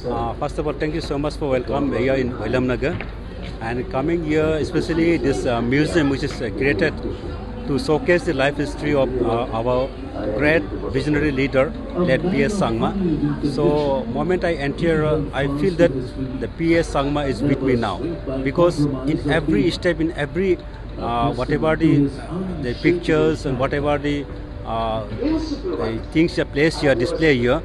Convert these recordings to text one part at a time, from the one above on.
First of all, thank you so much for welcome here in Nagar. And coming here, especially this museum which is created to showcase the life history of our great visionary leader, that P.S. Sangma. So, moment I enter, I feel that the P.S. Sangma is with me now, because in every step, in every whatever the pictures and whatever the things are placed here, display here,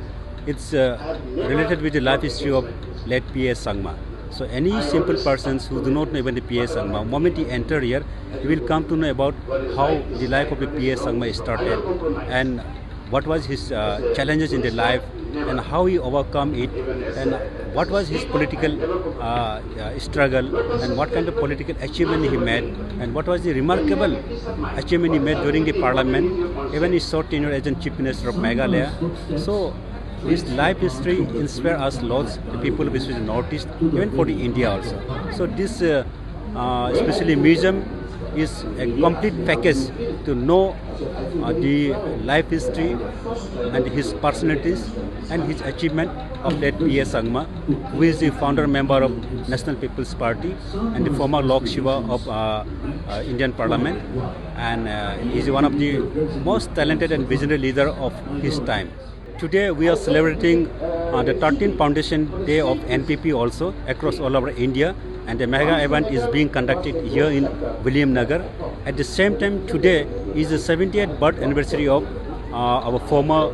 it's related with the life history of late P.S. Sangma. So any simple persons who do not know even the P.S. Sangma, moment he enter here, he will come to know about how the life of the P.S. Sangma started and what was his challenges in the life and how he overcome it and what was his political struggle and what kind of political achievement he made and what was the remarkable achievement he made during the parliament, even his short tenure as Chief Minister of Meghalaya. So this life history inspires us lots, the people of the Northeast, even for the India also. So this especially museum is a complete package to know the life history and his personalities and his achievement of that P.S. Sangma, who is the founder member of National People's Party and the former Lok Sabha of Indian Parliament, and he is one of the most talented and visionary leader of his time. Today we are celebrating the 13th Foundation Day of NPP also across all over India, and the mega event is being conducted here in William Nagar. At the same time, today is the 70th birth anniversary of our former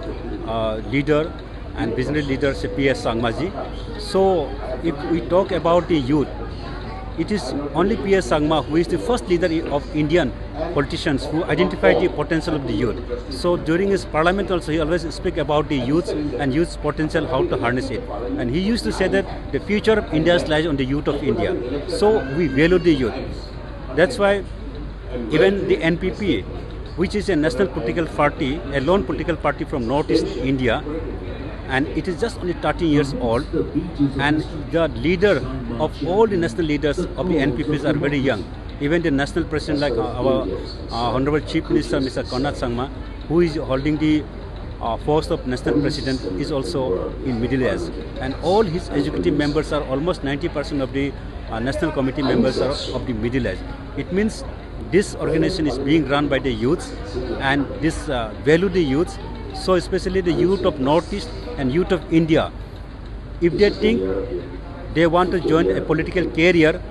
leader and visionary leader P.S. Sangma ji. So if we talk about the youth, it is only P.S. Sangma who is the first leader of Indian politicians who identified the potential of the youth. So during his parliament also, he always speak about the youth and youth's potential, how to harness it. And he used to say that the future of India lies on the youth of India. So we value the youth. That's why even the NPP, which is a national political party, a lone political party from Northeast India, and it is just only 13 years old, and the leader of all the national leaders of the NPPs are very young. Even the national president like our Honorable Chief Minister Mr. Konrad Sangma, who is holding the post of national president, is also in middle age. And all his executive members are almost 90% of the national committee members are of the middle age. It means this organization is being run by the youths, and this value the youths. So especially the youth of Northeast and youth of India, if they think they want to join a political career,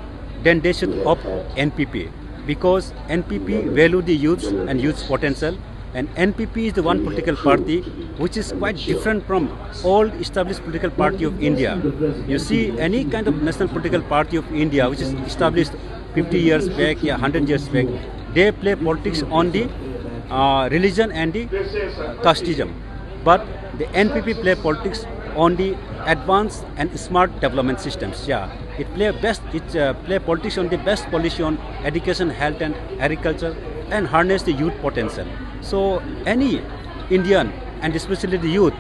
then they should opt NPP, because NPP value the youths and youth's potential, and NPP is the one political party which is quite different from all established political party of India. You see, any kind of national political party of India which is established 50 years back, 100 years back, they play politics on the religion and the casteism, but the NPP play politics on the advanced and smart development systems. It play politics on the best policy on education, health and agriculture, and harness the youth potential. So any Indian, and especially the youth,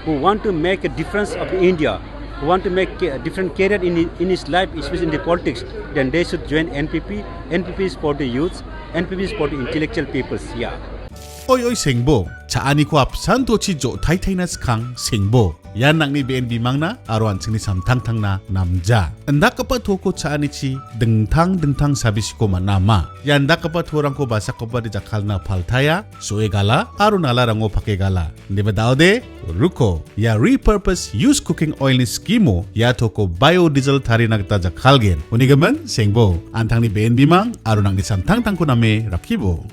who want to make a difference of India, who want to make a different career in his life, especially in the politics, then they should join NPP. NPP is for the youths, NPP is for the intellectual peoples. Oy sengbo, chaani ko apsan tochi jo thai na skang sengbo. Yan nang ni BNB mangna aruan sini samtang tang na namja. Anda kapat ko chaani chi dengtang sabisi ko manama. Yan da kapat orang ko basa ko ba di jakal na paltaya, soegala, arunala rango pakegala. Di ba daude? Ruko, ya repurpose use cooking oil ni skimo, ya toko biodiesel tari nagta jakalgen. Unigaman sengbo, antang ni BNB mang arunang ni samtang tang ko name rakibo.